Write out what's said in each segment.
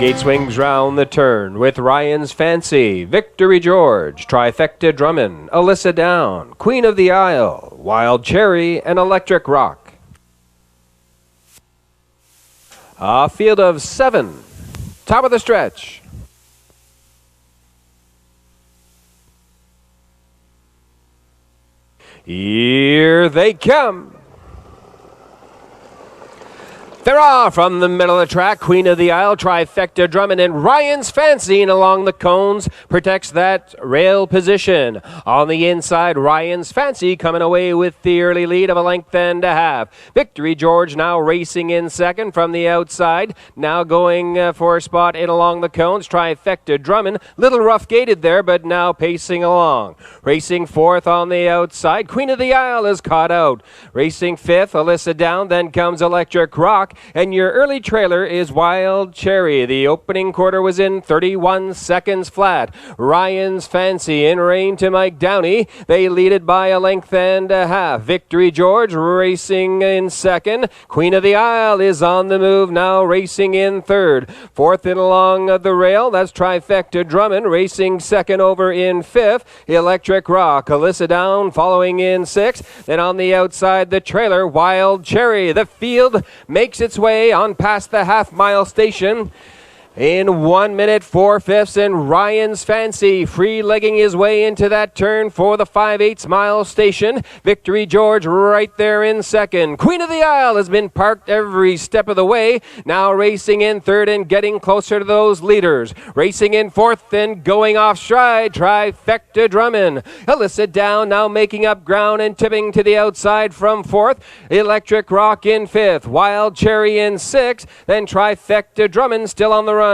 Gate swings round the turn with Ryan's Fancy, Victory George, Trifecta Drummond, Alyssa Down, Queen of the Isle, Wild Cherry, and Electric Rock. A field of 7. Top of the stretch. Here they come. They're off from the middle of the track. Queen of the Isle, Trifecta Drummond, and Ryan's Fancy along the cones protects that rail position. On the inside, Ryan's Fancy coming away with the early lead of a length and a half. Victory George now racing in second from the outside. Now going for a spot in along the cones. Trifecta Drummond, little rough gated there, but now pacing along. Racing fourth on the outside. Queen of the Isle is caught out. Racing fifth, Alyssa Down, then comes Electric Rock. And your early trailer is Wild Cherry. The opening quarter was in 31 seconds flat. Ryan's Fancy in rein to Mike Downey. They lead it by a length and a half. Victory George racing in second. Queen of the Isle is on the move now, racing in third. Fourth in along the rail, that's Trifecta Drummond. Racing second over in fifth. Electric Rock. Alyssa Down following in sixth. Then on the outside, the trailer, Wild Cherry. The field makes its way on past the half-mile station in 1 minute 4/5, and Ryan's Fancy free-legging his way into that turn for the 5/8 mile station. Victory George right there in second. Queen of the Isle has been parked every step of the way, now racing in third and getting closer to those leaders. Racing in fourth and going off stride, Trifecta Drummond. Alyssa Down now making up ground and tipping to the outside from fourth. Electric Rock in fifth. Wild Cherry in sixth. Then Trifecta Drummond still on the run.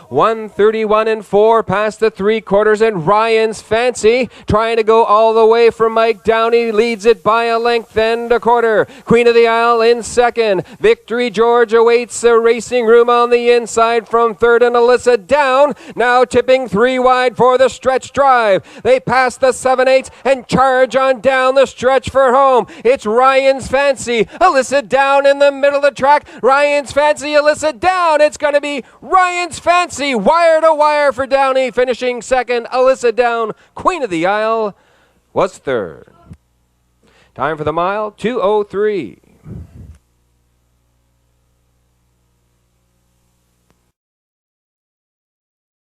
1:31 and 4 past the 3/4, and Ryan's Fancy trying to go all the way for Mike Downey, leads it by a length and a quarter. Queen of the Isle in second. Victory George awaits a racing room on the inside from third, and Alyssa Down now tipping 3 wide for the stretch drive. They pass the 7/8 and charge on down the stretch for home. It's Ryan's Fancy. Alyssa Down in the middle of the track. Ryan's Fancy, Alyssa Down. It's going to be Ryan's Fancy, wire to wire for Downey, finishing second. Alyssa Down, Queen of the Isle, was third. Time for the mile, 2:03.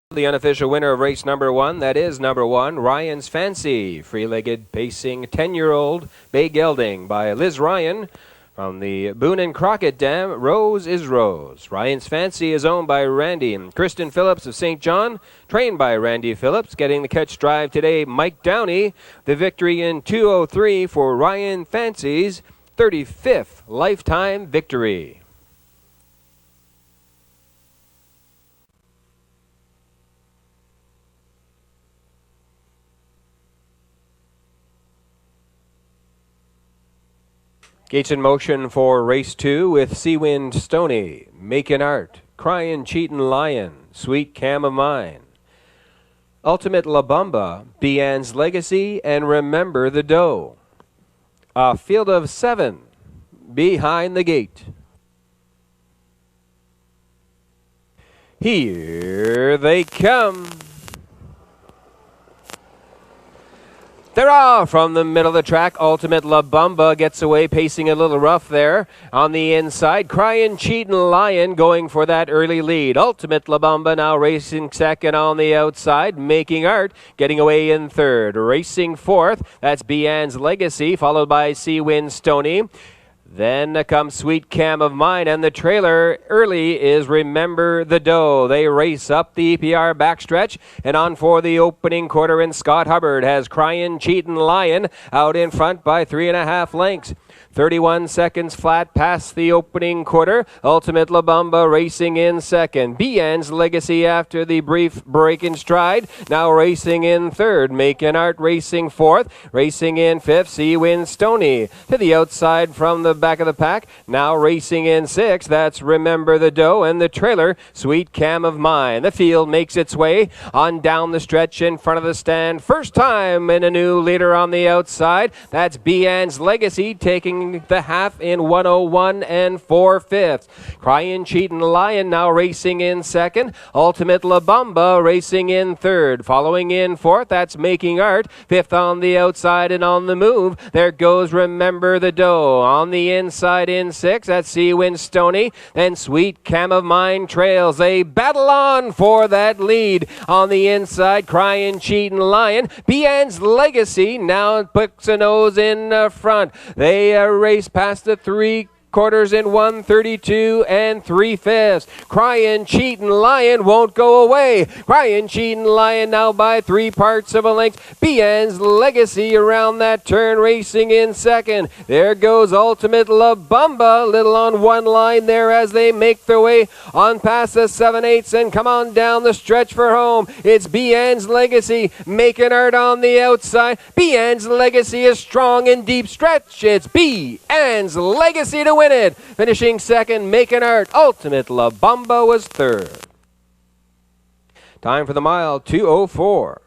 The unofficial winner of race number 1, that is number 1, Ryan's Fancy. Free-legged pacing 10-year-old Bay Gelding by Liz Ryan. From the Boone and Crockett Dam, Rose is Rose. Ryan's Fancy is owned by Randy and Kristen Phillips of St. John, trained by Randy Phillips. Getting the catch drive today, Mike Downey. The victory in 2:03 for Ryan Fancy's 35th lifetime victory. Gates in motion for race 2 with Seawind Stoney, Makin' Art, Cryin' Cheatin' Lion, Sweet Cam of Mine, Ultimate La Bamba, Bean's Legacy, and Remember the Doe. A field of 7 behind the gate. Here they come. They're off from the middle of the track. Ultimate La Bamba gets away, pacing a little rough there. On the inside, Cryin' Cheatin' Lion going for that early lead. Ultimate La Bamba now racing second on the outside. Making Art getting away in third. Racing fourth, that's Bean's Legacy, followed by Seawind Stoney. Then comes Sweet Cam of Mine, and the trailer early is Remember the Doe. They race up the EPR backstretch and on for the opening quarter, and Scott Hubbard has Cryin' Cheatin' Lion out in front by 3.5 lengths. 31 seconds flat past the opening quarter. Ultimate La Bamba racing in second. Bean's Legacy after the brief break in stride. Now racing in third. Makin' Art racing fourth. Racing in fifth. Seawind Stoney to the outside from the back of the pack. Now racing in sixth. That's Remember the Doe, and the trailer, Sweet Cam of Mine. The field makes its way on down the stretch in front of the stand. First time in a new leader on the outside. That's Bean's Legacy taking making the half in 101 and 4/5. Crying Cheatin' Lion now racing in second. Ultimate La Bamba racing in third. Following in fourth, that's Making Art. Fifth on the outside and on the move. There goes Remember the Doe. On the inside in six, that's Seawind Stony. Then Sweet Cam of Mine trails. They battle on for that lead. On the inside, Crying Cheatin' Lion. Bian's Legacy now puts a nose in front. They race past the 3/4 in 1:32 and 3/5. Crying Cheatin' Lion won't go away. Crying Cheatin' Lion now by 3/4 of a length. Bian's Legacy around that turn racing in second. There goes Ultimate La Bamba, little on one line there as they make their way on past the 7/8 and come on down the stretch for home. It's Bian's Legacy making art on the outside. Bian's Legacy is strong and deep stretch. It's Bian's Legacy to win it. Finishing second, Making Art. Ultimate La Bamba was third. Time for the mile, 2:04.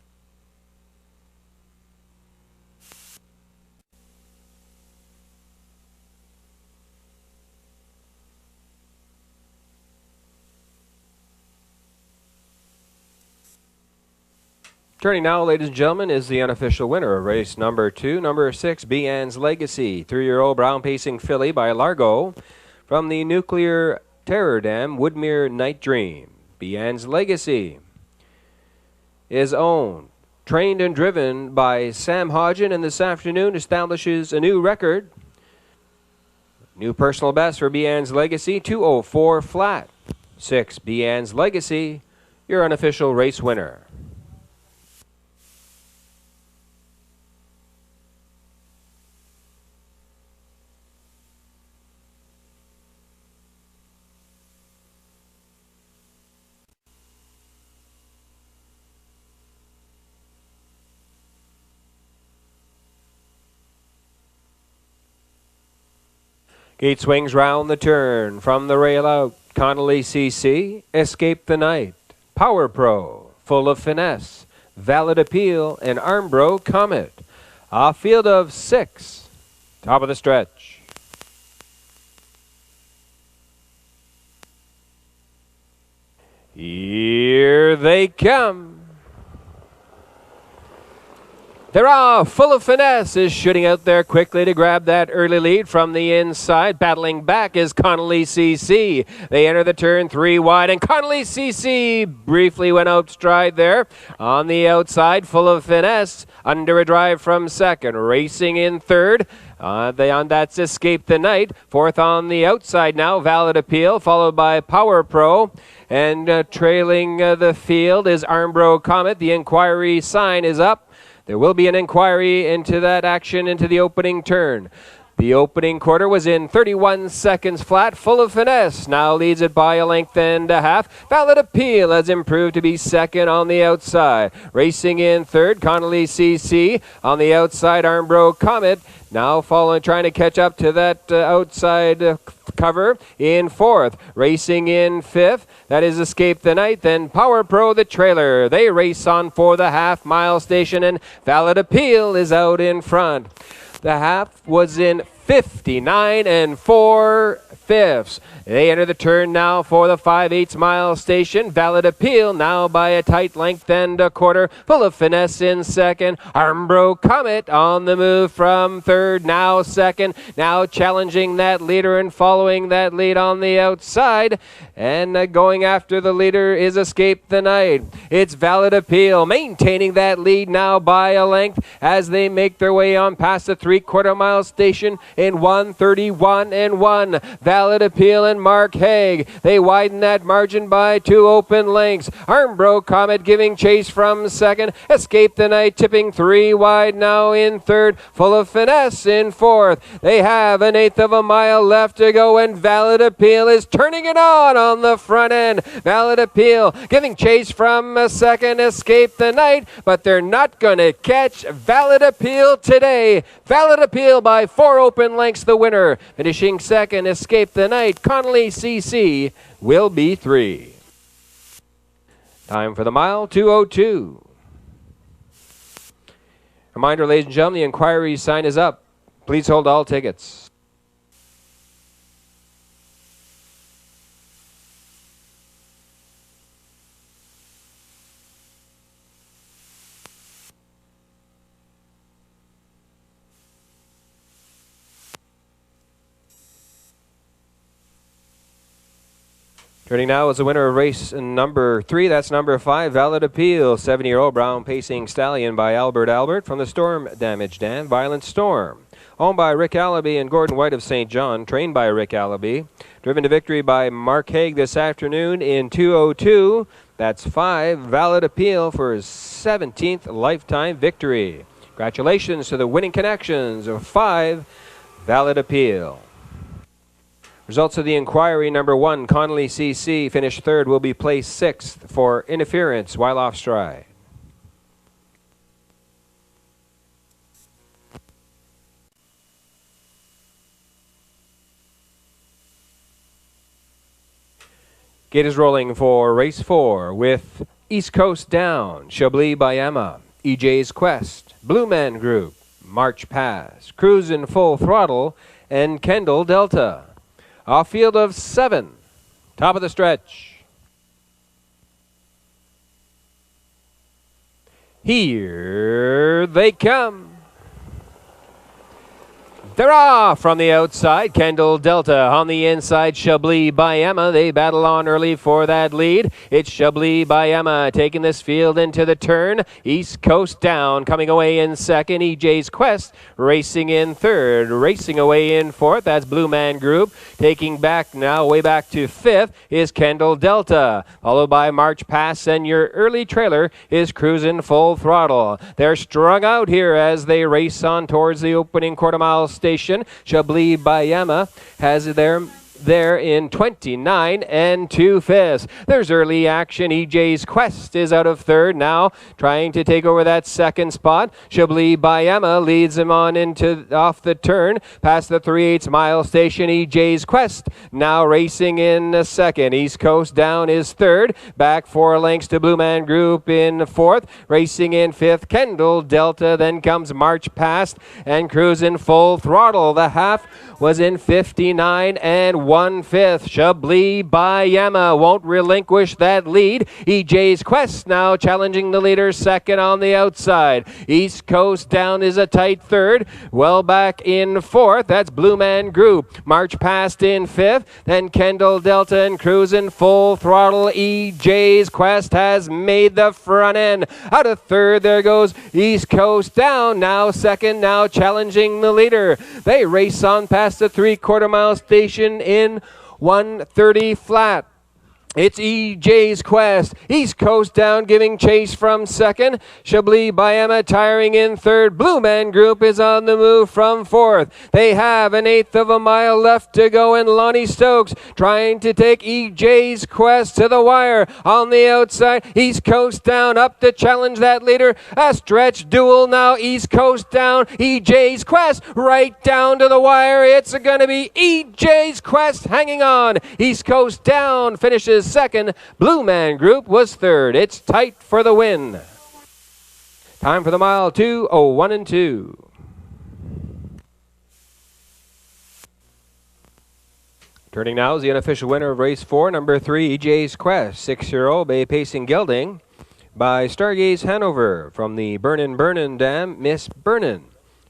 Turning now, ladies and gentlemen, is the unofficial winner of race number 2, number 6, Bian's Legacy. 3-year-old brown pacing filly by Largo from the Nuclear Terror Dam, Woodmere Night Dream. Bian's Legacy is owned, trained and driven by Sam Hodgen, and this afternoon establishes a new record. New personal best for Bian's Legacy, 2:04 flat. 6, Bian's Legacy, your unofficial race winner. Gate swings round the turn. From the rail out, Connolly CC, Escape the Night, Power Pro, Full of Finesse, Valid Appeal, and Armbro Comet. A field of 6, top of the stretch. Here they come. Hurrah! Full of Finesse is shooting out there quickly to grab that early lead from the inside. Battling back is Connolly CC. They enter the turn 3 wide, and Connolly CC briefly went out stride there. On the outside, Full of Finesse under a drive from second. Racing in third. That's Escape the Night. Fourth on the outside now, Valid Appeal, followed by Power Pro. And trailing the field is Armbro Comet. The inquiry sign is up. There will be an inquiry into that action into the opening turn. The opening quarter was in 31 seconds flat. Full of Finesse now leads it by a length and a half. Valid Appeal has improved to be second on the outside. Racing in third, Connolly CC. On the outside, Armbro Comet now following, trying to catch up to that outside cover in fourth. Racing in fifth, that is Escape the Night. Then Power Pro, the trailer. They race on for the half-mile station, and Valid Appeal is out in front. The half was in 59 and 4/5. They enter the turn now for the 5/8 mile station. Valid Appeal now by a tight length and a quarter. Full of Finesse in second. Armbro Comet on the move from third, now second. Now challenging that leader and following that lead on the outside. And going after the leader is Escape the Night. It's Valid Appeal maintaining that lead now by a length as they make their way on past the 3/4 mile station in 1:31 and 1. Valid Appeal and Mark Haig. They widen that margin by 2 open lengths. Armbro Comet giving chase from second. Escape the Night tipping 3 wide now in third. Full of Finesse in fourth. They have an 1/8 of a mile left to go, and Valid Appeal is turning it on the front end. Valid Appeal giving chase from second. Escape the Night, but they're not going to catch Valid Appeal today. Valid Appeal by 4 open lengths, the winner. Finishing second, Escape the Night. Connolly CC will be 3. Time for the mile, 2:02. Reminder, ladies and gentlemen, the inquiry sign is up. Please hold all tickets. Turning now is the winner of race number 3. That's number 5, Valid Appeal. 7-year-old brown pacing stallion by Albert from the Storm Damage Dam, Violent Storm. Owned by Rick Allaby and Gordon White of St. John. Trained by Rick Allaby. Driven to victory by Mark Haig this afternoon in 2:02. That's 5, Valid Appeal for his 17th lifetime victory. Congratulations to the winning connections of 5, Valid Appeal. Results of the inquiry: number 1, Connolly CC, finished 3rd, will be placed 6th for interference while off stride. Gate is rolling for race 4 with East Coast Down, Chablis by Emma, EJ's Quest, Blue Man Group, March Pass, Cruisin' Full Throttle, and Kendall Delta. Off field of 7, top of the stretch. Here they come. They're off from the outside. Kendall Delta on the inside. Chablis by Emma. They battle on early for that lead. It's Chablis by Emma taking this field into the turn. East Coast Down coming away in 2nd. EJ's Quest racing in 3rd. Racing away in 4th. That's Blue Man Group. Taking back now, way back to 5th, is Kendall Delta. Followed by March Pass, and your early trailer is Cruisin' Full Throttle. They're strung out here as they race on towards the opening quarter-mile station. Chablis by Emma has there in 29 and 2/5. There's early action. EJ's Quest is out of 3rd now, trying to take over that 2nd spot. Chablis by Emma leads him on off the turn past the 3/8 mile station. EJ's Quest now racing in 2nd. East Coast Down is 3rd. Back 4 lengths to Blue Man Group in 4th. Racing in 5th, Kendall Delta. Then comes March Past and Cruisin' Full Throttle. The half was in 59 and 1/5. Chablis by Emma won't relinquish that lead. EJ's Quest now challenging the leader 2nd on the outside. East Coast Down is a tight 3rd. Well back in 4th. That's Blue Man Group. March Past in 5th. Then Kendall Delta and Cruisin' Full Throttle. EJ's Quest has made the front end. Out of 3rd there goes East Coast Down. Now 2nd, now challenging the leader. They race on past the 3/4 mile station in 1:30 flat. It's EJ's Quest. East Coast Down giving chase from 2nd. Chablis by Emma tiring in 3rd. Blue Man Group is on the move from 4th. They have an 1/8 of a mile left to go, and Lonnie Stokes trying to take EJ's Quest to the wire. On the outside, East Coast Down up to challenge that leader. A stretch duel now. East Coast Down, EJ's Quest right down to the wire. It's going to be EJ's Quest hanging on. East Coast Down finishes 2nd. Blue Man Group was 3rd. It's tight for the win. Time for the mile 2:01 and 2. Turning now is the unofficial winner of race 4, number 3, EJ's Quest. 6-year-old bay pacing gelding by Stargaze Hanover from the Burnin' Dam, Miss Burnin'.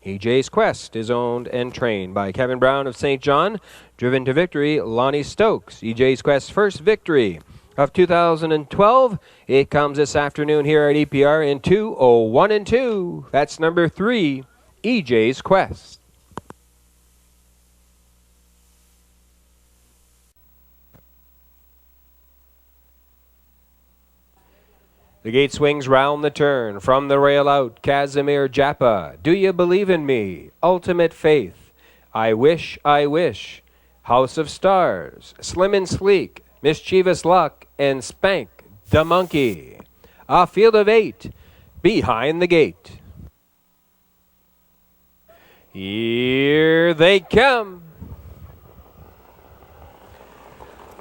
EJ's Quest is owned and trained by Kevin Brown of St. John. Driven to victory, Lonnie Stokes. EJ's Quest's first victory of 2012. It comes this afternoon here at EPR in 2:01 and 2. That's number 3, EJ's Quest. The gate swings round the turn. From the rail out, Casimir Japa. Do You Believe in Me? Ultimate Faith. I Wish, I Wish. House of Stars. Slim and Sleek. Mischievous Luck. And Spank the Monkey. A field of 8. Behind the gate. Here they come.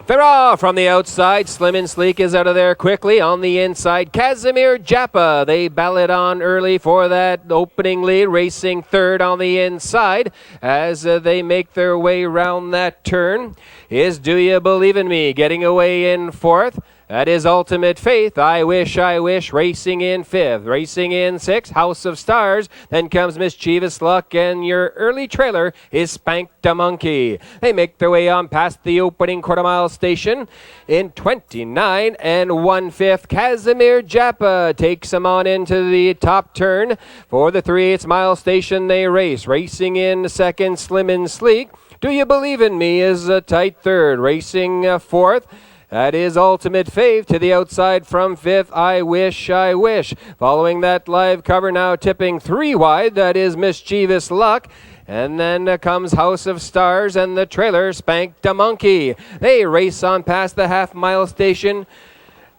They're off from the outside. Slim and Sleek is out of there quickly. On the inside, Casimir Japa. They ballot on early for that opening lead, racing 3rd on the inside as they make their way round that turn. Is Do You Believe in Me getting away in 4th. That is Ultimate Faith. I wish, racing in 5th. Racing in 6th, House of Stars. Then comes Mischievous Luck, and your early trailer is Spanked a Monkey. They make their way on past the opening quarter-mile station. In 29 and 1/5, Casimir Japa takes them on into the top turn. For the 3/8 mile station they race. Racing in 2nd, Slim and Sleek. Do You Believe in Me is a tight 3rd. Racing 4th. That is Ultimate Faith to the outside from 5th. I wish. Following that live cover, now tipping 3 wide. That is Mischievous Luck. And then comes House of Stars and the trailer Spanked a Monkey. They race on past the half-mile station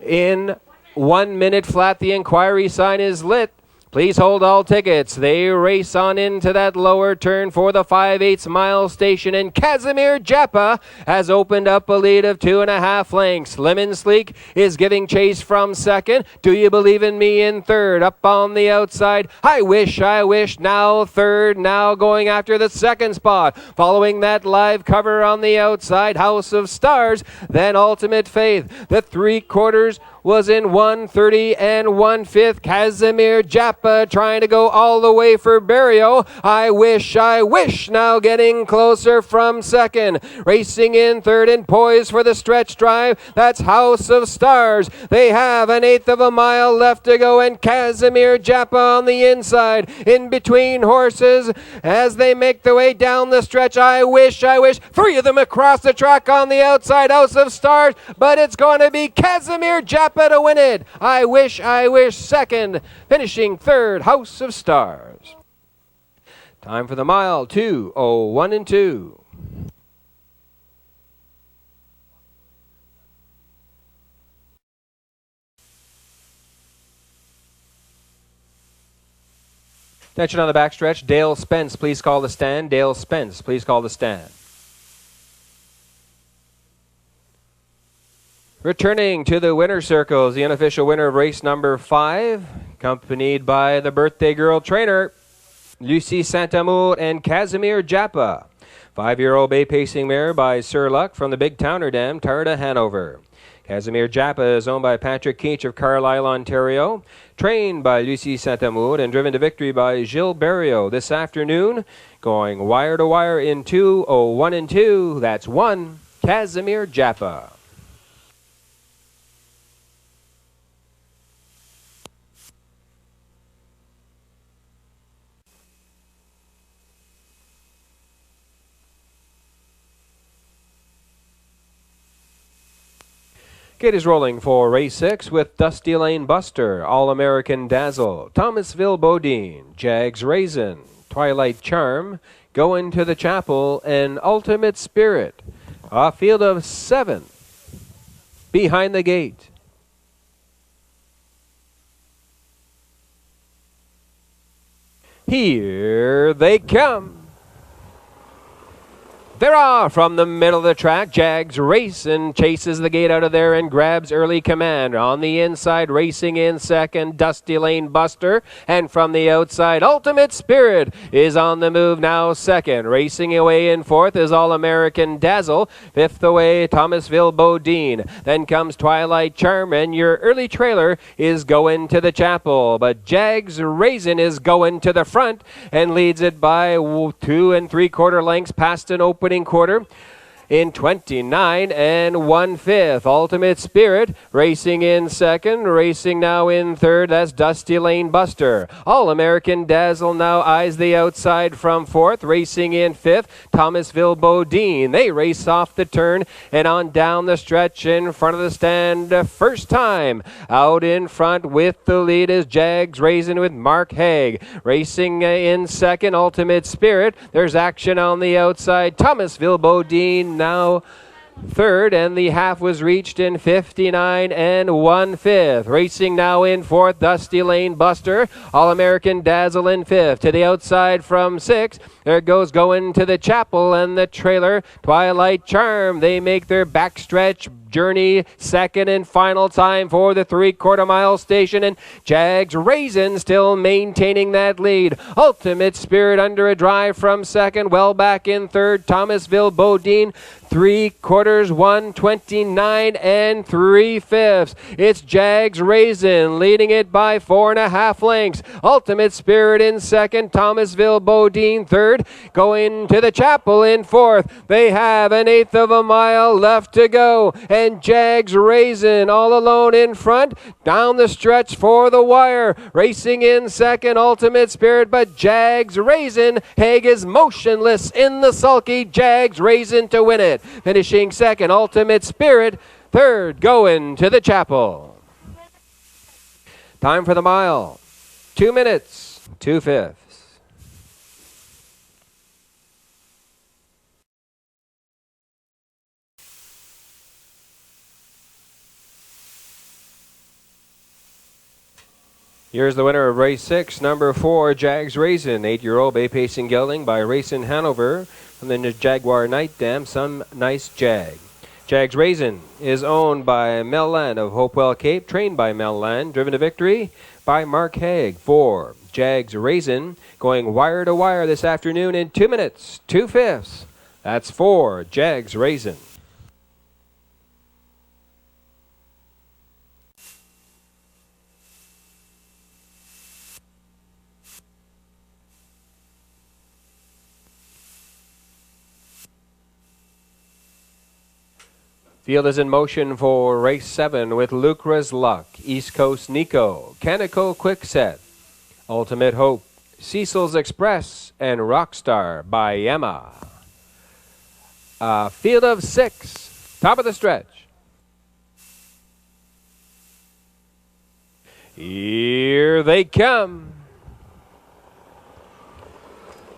in 1 minute flat. The inquiry sign is lit. Please hold all tickets. They race on into that lower turn for the 5/8 mile station, and Casimir Japa has opened up a lead of 2.5 lengths. Slim and Sleek is giving chase from 2nd. Do You Believe in Me in 3rd. Up on the outside, I wish, now 3rd, now going after the 2nd spot. Following that live cover on the outside, House of Stars, then Ultimate Faith. The 3/4 was in 1:30 and 1/5. Casimir Japa trying to go all the way for Barrio. I wish, now getting closer from 2nd. Racing in 3rd and poised for the stretch drive. That's House of Stars. They have 1/8 of a mile left to go, and Casimir Japa on the inside. In between horses as they make their way down the stretch. I wish. 3 of them across the track on the outside. House of Stars, but it's going to be Casimir Japa to win it. I wish 2nd, finishing 3rd, House of Stars. Time for the mile, 2:01 and 2. Attention on the backstretch. Dale Spence, please call the stand. Dale Spence, please call the stand. Returning to the winner's circles, the unofficial winner of race number 5, accompanied by the birthday girl trainer, Lucie Saint-Amour and Casimir Japa. 5-year-old bay pacing mare by Sir Luck from the Big Towner Dam, Tarda, Hanover. Casimir Japa is owned by Patrick Keach of Carlisle, Ontario, trained by Lucie Saint-Amour and driven to victory by Gilles Barrio this afternoon, going wire to wire in 2:01 and 2. That's 1, Casimir Japa. Gate is rolling for race 6 with Dusty Lane Buster, All-American Dazzle, Thomasville Bodine, Jags Raisin, Twilight Charm, Going to the Chapel, and Ultimate Spirit. A field of 7 behind the gate. Here they come. They're off from the middle of the track. Jags Racing chases the gate out of there and grabs early command. On the inside, racing in 2nd, Dusty Lane Buster. And from the outside, Ultimate Spirit is on the move now 2nd. Racing away in 4th is All-American Dazzle. 5th away, Thomasville Bodine. Then comes Twilight Charm, and your early trailer is Going to the Chapel. But Jags Raisin is going to the front and leads it by 2 3/4 lengths past an opening quarter. In 29 and 1/5, Ultimate Spirit racing in 2nd, racing now in 3rd. That's Dusty Lane Buster. All-American Dazzle now eyes the outside from 4th, racing in 5th. Thomasville Bodine. They race off the turn and on down the stretch in front of the stand. First time out in front with the lead is Jags Raisin with Mark Haig. Racing in 2nd, Ultimate Spirit. There's action on the outside. Thomasville Bodine now 3rd, and the half was reached in 59 and 1/5. Racing now in 4th, Dusty Lane Buster. All-American Dazzle in 5th. To the outside from 6, there goes Going to the Chapel and the trailer Twilight Charm. They make their backstretch Journey, second and final time for the 3/4 mile station, and Jags Raisin still maintaining that lead. Ultimate Spirit under a drive from second, well back in third. Thomasville Bodine, 3/4, 1:29 and 3/5. It's Jags Raisin leading it by 4.5 lengths. Ultimate Spirit in second, Thomasville Bodine third, going to the Chapel in fourth. They have an 1/8 of a mile left to go, and Jags Raisin all alone in front, down the stretch for the wire. Racing in second, Ultimate Spirit, but Jags Raisin, Haig is motionless in the sulky. Jags Raisin to win it. Finishing second, Ultimate Spirit. Third, going to the Chapel. Time for the mile, 2 minutes, 2/5. Here's the winner of race 6, number 4, Jags Raisin, 8-year-old Bay Pacing Gelding by Racing Hanover from the Jaguar Night Dam, Some Nice Jag. Jags Raisin is owned by Mel Land of Hopewell Cape, trained by Mel Land, driven to victory by Mark Haig. 4, Jags Raisin, going wire to wire this afternoon in 2 minutes, 2/5. That's 4, Jags Raisin. Field is in motion for race 7 with Lucra's Luck, East Coast Nico, Canico Quickset, Ultimate Hope, Cecil's Express, and Rockstar by Emma. Field of 6, top of the stretch. Here they come.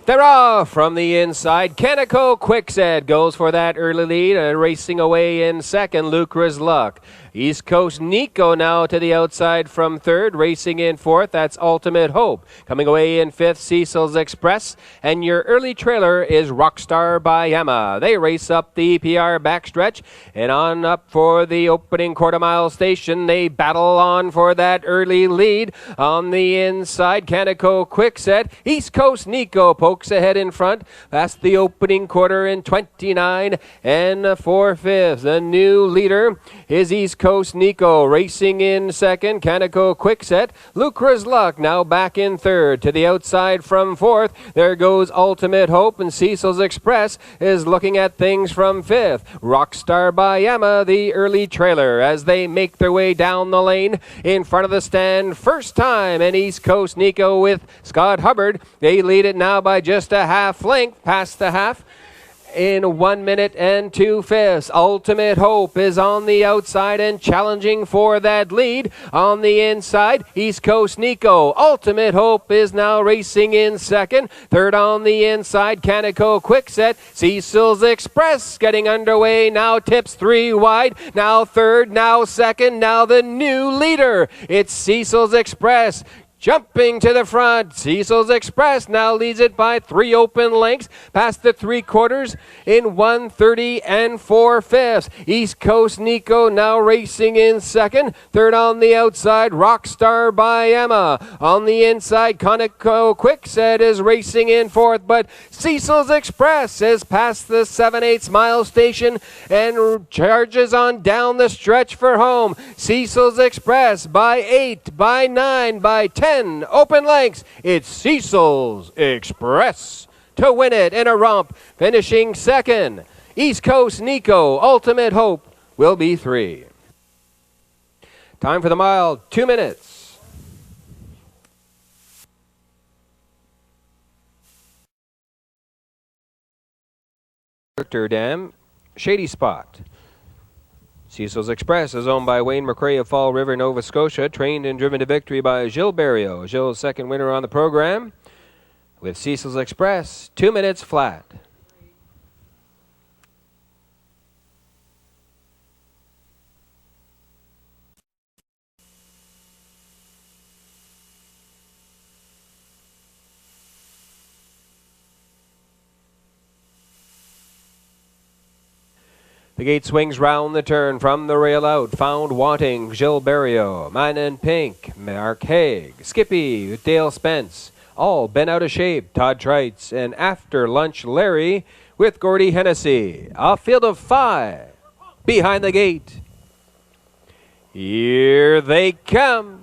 They're off from the inside. Canico Quickset goes for that early lead, and racing away in second, Lucra's Luck. East Coast Nico now to the outside from third, racing in fourth. That's Ultimate Hope. Coming away in fifth, Cecil's Express. And your early trailer is Rockstar by Emma. They race up the EPR backstretch and on up for the opening 1/4 mile station. They battle on for that early lead. On the inside, Canico Quickset. East Coast Nico pokes ahead in front. Past the opening quarter in 29 and 4/5. The new leader is East Coast Nico, racing in second. Canico Quickset. Lucra's Luck now back in third. To the outside from fourth, there goes Ultimate Hope, and Cecil's Express is looking at things from fifth. Rockstar by Emma, the early trailer, as they make their way down the lane in front of the stand. First time, and East Coast Nico with Scott Hubbard. They lead it now by just a half length, past the half. In 1 minute and 2/5. Ultimate Hope is on the outside and challenging for that lead. On the inside, East Coast Nico. Ultimate Hope is now racing in second. Third on the inside, Canico Quickset. Cecil's Express getting underway. Now tips 3 wide. Now third, now second, now the new leader. It's Cecil's Express. Jumping to the front, Cecil's Express now leads it by 3 open lengths past the 3/4 in 1:30 and 4/5. East Coast Nico now racing in second. Third on the outside, Rockstar by Emma. On the inside, Canico Quickset is racing in fourth, but Cecil's Express has passed the 7/8 mile station and charges on down the stretch for home. Cecil's Express by 8, by 9, by 10. Open lengths. It's Cecil's Express to win it in a romp, finishing second. East Coast Nico. Ultimate Hope will be 3. Time for the mile, 2 minutes. Dam, Shady Spot. Cecil's Express is owned by Wayne McRae of Fall River, Nova Scotia, trained and driven to victory by Gilles Barrio. Gilles' second winner on the program. With Cecil's Express, 2 minutes flat. The gate swings round the turn from the rail out. Found Wanting, Gilles Barrio, Man in Pink, Mark Haig, Skippy, Dale Spence, all been out of shape. Todd Trites and After Lunch Larry with Gordy Hennessy. A field of 5 behind the gate. Here they come.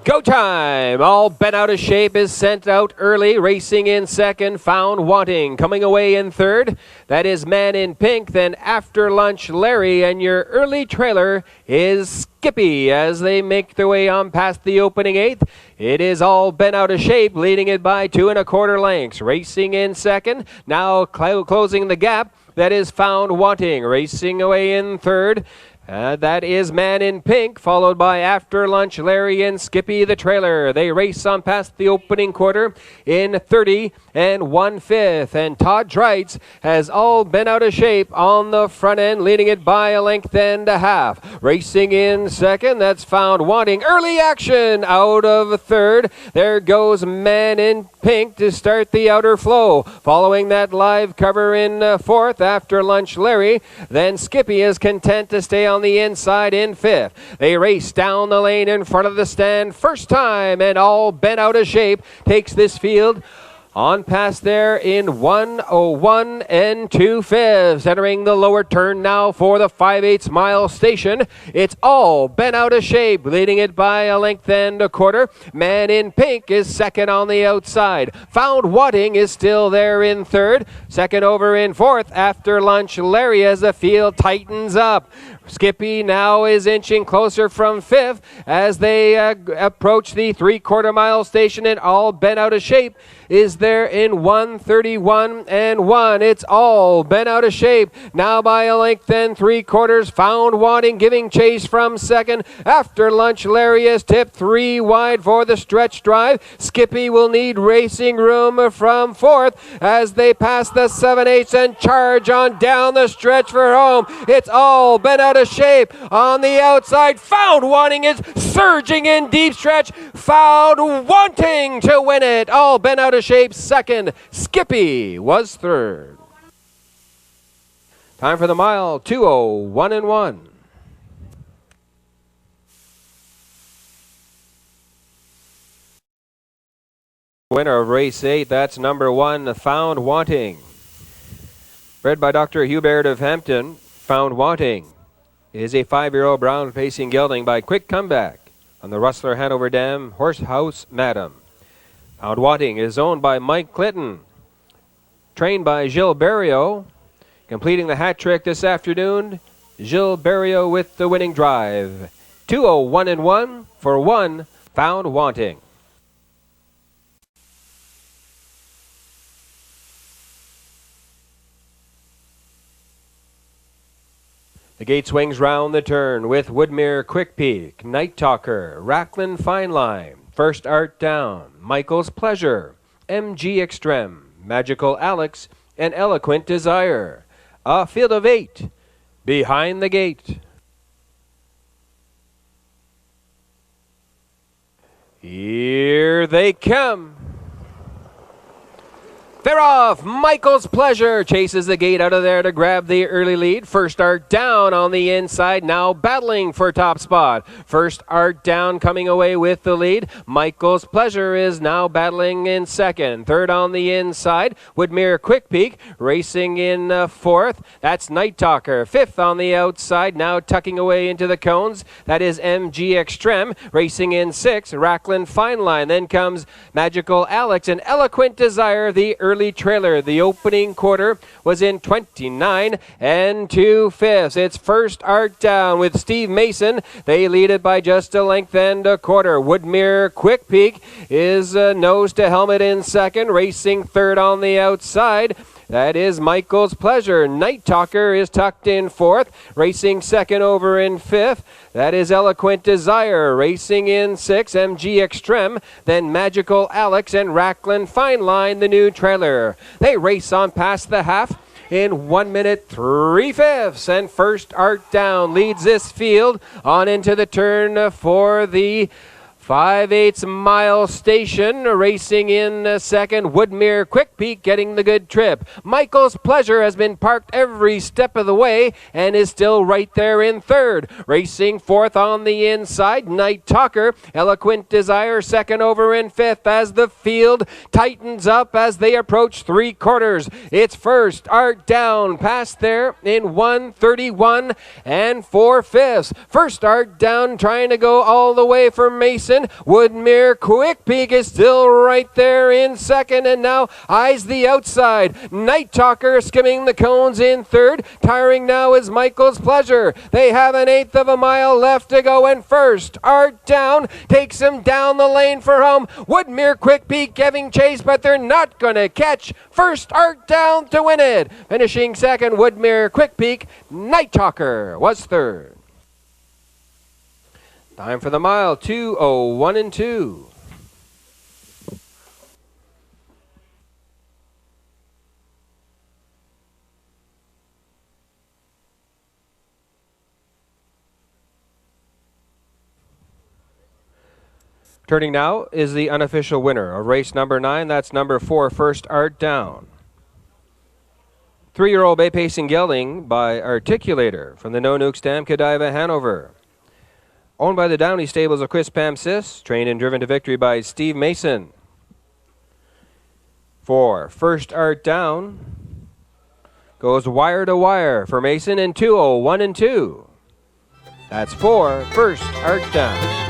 Go time! All bent out of shape is sent out early. Racing in second, Found Wanting. Coming away in third, that is Man in Pink. Then After Lunch Larry, and your early trailer is Skippy as they make their way on past the opening 8th. It is All Bent Out of Shape, leading it by 2 1/4 lengths. Racing in second, now closing the gap, that is Found Wanting. Racing away in third, that is Man in Pink, followed by After Lunch Larry and Skippy the trailer. They race on past the opening quarter in 30 1/5. And Todd Trites has All Been Out of Shape on the front end, leading it by a length and a half. Racing in second, that's Found Wanting. Early action out of third. There goes Man in Pink to start the outer flow. Following that live cover in fourth, After Lunch Larry. Then Skippy is content to stay on the inside in fifth. They race down the lane in front of the stand first time, and All Bent Out of Shape takes this field on past there in 1:01 2/5. Entering the lower turn now for the 5/8 mile station. It's All Bent Out of Shape, leading it by a length and a quarter. Man in Pink is second on the outside. Found Wanting is still there in third. Second over in fourth, After Lunch Larry, as the field tightens up. Skippy now is inching closer from fifth as they approach the 3/4 mile station, and All Bent Out of Shape is there in 1:31 1. It's All Bent Out of Shape now by a length and 3/4. Found Wanting giving chase from second. After Lunch Larry is tipped 3 wide for the stretch drive. Skippy will need racing room from fourth as they pass the 7/8 and charge on down the stretch for home. It's All Bent Out of Shape on the outside. Found Wanting is surging in deep stretch. Found Wanting to win it. All Bent Out of Shape second. Skippy was third. Time for the mile, 2:01 1. Winner of race 8, that's number 1, Found Wanting. Bred by Dr. Hubert of Hampton, Found Wanting is a 5-year-old brown facing gelding by Quick Comeback on the Rustler Hanover Dam Horsehouse Madam. Found Wanting is owned by Mike Clinton, trained by Gilles Barrio. Completing the hat trick this afternoon, Gilles Barrio with the winning drive. 2:01 1 for 1, Found Wanting. The gate swings round the turn with Woodmere Quick Peak, Night Talker, Racklin Fine Line, First Art Down, Michael's Pleasure, MG Extreme, Magical Alex, and Eloquent Desire. A field of 8 behind the gate. Here they come. They're off. Michael's Pleasure chases the gate out of there to grab the early lead. First Art Down on the inside, now battling for top spot. First Art Down coming away with the lead. Michael's Pleasure is now battling in second. Third on the inside, Woodmere Quick Peak racing in fourth. That's Night Talker. Fifth on the outside, now tucking away into the cones. That is MG Extreme racing in sixth. Racklin Fine Line. Then comes Magical Alex and Eloquent Desire, the early trailer. The opening quarter was in 29 2/5. It's First Art Down with Steve Mason. They lead it by just a length and a quarter. Woodmere Quick Peak is nose to helmet in second, racing third on the outside. That is Michael's Pleasure. Night Talker is tucked in fourth, racing second over in fifth. That is Eloquent Desire, racing in sixth, MG Extreme. Then Magical Alex and Racklin Fine Line, the new trailer. They race on past the half in 1 minute 3/5. And First Art Down leads this field on into the turn for the 5/8 mile station, racing in second. Woodmere Quick Peak getting the good trip. Michael's Pleasure has been parked every step of the way and is still right there in third. Racing fourth on the inside, Night Talker. Eloquent Desire second over in fifth as the field tightens up as they approach 3/4. It's first, Art Down, past there in 1:31 and 4/5. First, Art Down trying to go all the way for Mason. Woodmere Quick Peak is still right there in second, and now eyes the outside. Night Talker skimming the cones in third. Tiring now is Michael's Pleasure. They have an 1/8 of a mile left to go, and first, Art Down takes him down the lane for home. Woodmere Quick Peak giving chase, but they're not going to catch. First, Art Down to win it. Finishing second, Woodmere Quick Peak. Night Talker was third. Time for the mile, 2:01 and 2. Turning now is the unofficial winner of race number 9. That's number 4, First Art Down. 3-year-old Bay Pacing Gelding by Articulator from the No Nuke Stamp, Godiva, Hanover. Owned by the Downey Stables of Chris Pamsis, trained and driven to victory by Steve Mason. For First Art Down goes wire to wire for Mason in 2:01 and 2. That's 4, First Art Down.